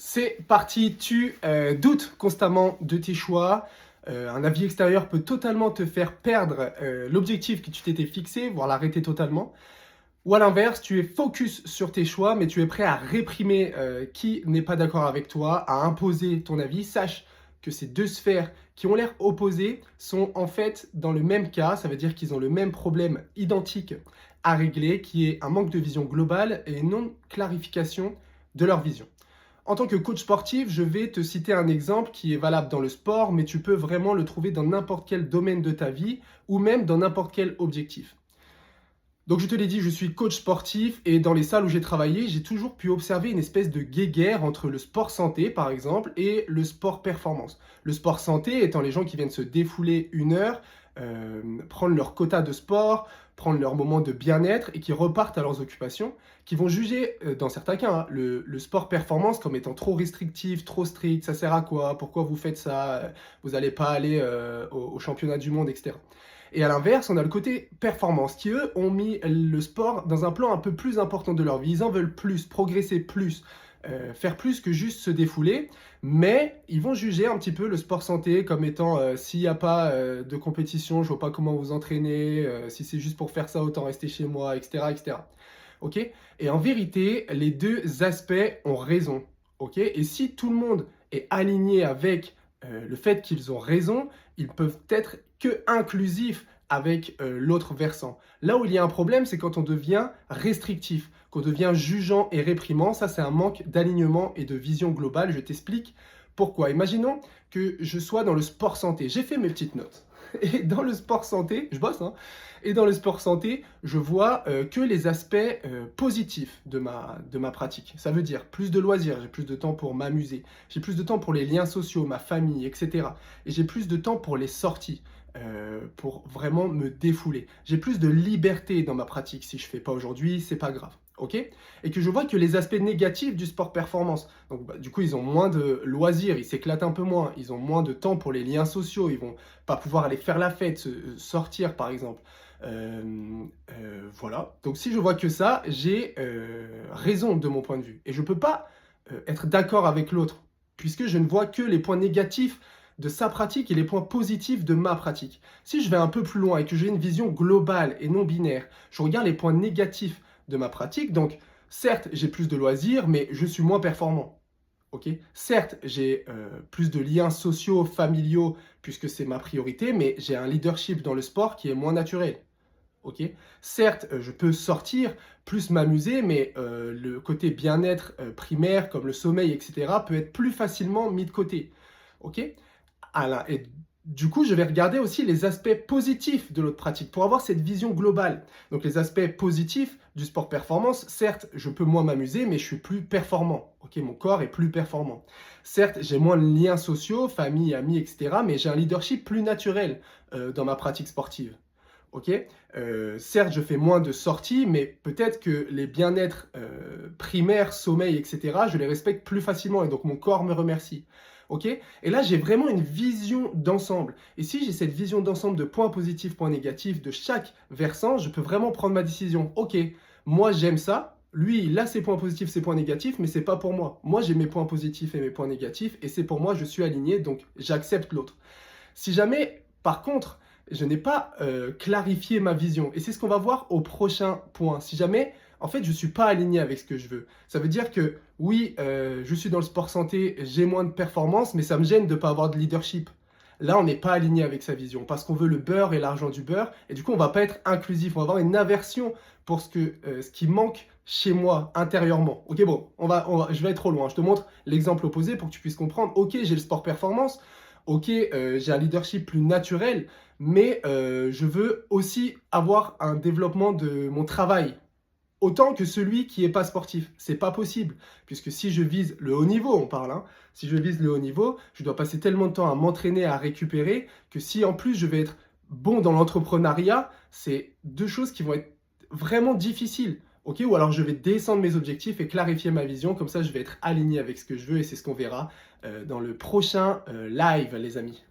C'est parti, tu doutes constamment de tes choix. Un avis extérieur peut totalement te faire perdre l'objectif que tu t'étais fixé, voire l'arrêter totalement. Ou à l'inverse, tu es focus sur tes choix, mais tu es prêt à réprimer qui n'est pas d'accord avec toi, à imposer ton avis. Sache que ces deux sphères qui ont l'air opposées sont en fait dans le même cas. Ça veut dire qu'ils ont le même problème identique à régler, qui est un manque de vision globale et une non-clarification de leur vision. En tant que coach sportif, je vais te citer un exemple qui est valable dans le sport, mais tu peux vraiment le trouver dans n'importe quel domaine de ta vie ou même dans n'importe quel objectif. Donc je te l'ai dit, je suis coach sportif et dans les salles où j'ai travaillé, j'ai toujours pu observer une espèce de guéguerre entre le sport santé par exemple et le sport performance. Le sport santé étant les gens qui viennent se défouler une heure, prendre leur quota de sport, prendre leur moment de bien-être et qui repartent à leurs occupations, qui vont juger, dans certains cas, hein, le sport performance comme étant trop restrictif, trop strict, ça sert à quoi, pourquoi vous faites ça, vous n'allez pas aller au championnat du monde, etc. Et à l'inverse, on a le côté performance qui, eux, ont mis le sport dans un plan un peu plus important de leur vie. Ils en veulent plus, progresser plus, faire plus que juste se défouler. Mais ils vont juger un petit peu le sport santé comme étant s'il n'y a pas de compétition, je ne vois pas comment vous entraîner, si c'est juste pour faire ça, autant rester chez moi, etc. etc. Ok. Et en vérité, les deux aspects ont raison. Ok. Et si tout le monde est aligné avec le fait qu'ils ont raison, ils peuvent être que inclusifs avec l'autre versant. Là où il y a un problème, c'est quand on devient restrictif, qu'on devient jugeant et réprimant. Ça, c'est un manque d'alignement et de vision globale. Je t'explique pourquoi. Imaginons que je sois dans le sport santé. J'ai fait mes petites notes. Et dans le sport santé, je bosse, hein, et dans le sport santé, je vois que les aspects positifs de ma pratique. Ça veut dire plus de loisirs, j'ai plus de temps pour m'amuser, j'ai plus de temps pour les liens sociaux, ma famille, etc. Et j'ai plus de temps pour les sorties, pour vraiment me défouler. J'ai plus de liberté dans ma pratique. Si je ne fais pas aujourd'hui, c'est pas grave. Ok. Et que je vois que les aspects négatifs du sport performance, donc du coup ils ont moins de loisirs, ils s'éclatent un peu moins, ils ont moins de temps pour les liens sociaux, ils vont pas pouvoir aller faire la fête, sortir par exemple. Voilà. Donc si je vois que ça, j'ai raison de mon point de vue. Et je ne peux pas être d'accord avec l'autre, puisque je ne vois que les points négatifs de sa pratique et les points positifs de ma pratique. Si je vais un peu plus loin et que j'ai une vision globale et non binaire, je regarde les points négatifs de ma pratique. Donc, certes, j'ai plus de loisirs, mais je suis moins performant. Okay. Certes, j'ai plus de liens sociaux, familiaux, puisque c'est ma priorité, mais j'ai un leadership dans le sport qui est moins naturel. Okay. Certes, je peux sortir, plus m'amuser, mais le côté bien-être primaire, comme le sommeil, etc., peut être plus facilement mis de côté. Okay. Et du coup, je vais regarder aussi les aspects positifs de l'autre pratique pour avoir cette vision globale. Donc, les aspects positifs du sport performance, certes, je peux moins m'amuser, mais je suis plus performant. Ok, mon corps est plus performant. Certes, j'ai moins de liens sociaux, famille, amis, etc., mais j'ai un leadership plus naturel dans ma pratique sportive. Ok, certes, je fais moins de sorties, mais peut-être que les bien-être primaires, sommeil, etc., je les respecte plus facilement et donc mon corps me remercie. Ok, et là, j'ai vraiment une vision d'ensemble. Et si j'ai cette vision d'ensemble de points positifs, points négatifs de chaque versant, je peux vraiment prendre ma décision. Ok, moi, j'aime ça. Lui, il a ses points positifs, ses points négatifs, mais c'est pas pour moi. Moi, j'ai mes points positifs et mes points négatifs, et c'est pour moi, je suis aligné, donc j'accepte l'autre. Si jamais, par contre, je n'ai pas clarifié ma vision. Et c'est ce qu'on va voir au prochain point. Si jamais, en fait, je ne suis pas aligné avec ce que je veux. Ça veut dire que, oui, je suis dans le sport santé, j'ai moins de performance, mais ça me gêne de ne pas avoir de leadership. Là, on n'est pas aligné avec sa vision parce qu'on veut le beurre et l'argent du beurre. Et du coup, on ne va pas être inclusif. On va avoir une aversion pour ce qui manque chez moi intérieurement. Ok, bon, je vais être trop loin. Je te montre l'exemple opposé pour que tu puisses comprendre. Ok, j'ai le sport performance. Ok, j'ai un leadership plus naturel, mais je veux aussi avoir un développement de mon travail autant que celui qui n'est pas sportif. C'est pas possible, puisque si je vise le haut niveau, on parle, hein, si je vise le haut niveau, je dois passer tellement de temps à m'entraîner, à récupérer, que si en plus je vais être bon dans l'entrepreneuriat, c'est deux choses qui vont être vraiment difficiles. Ok, ou alors je vais descendre mes objectifs et clarifier ma vision, comme ça je vais être aligné avec ce que je veux et c'est ce qu'on verra dans le prochain live, les amis.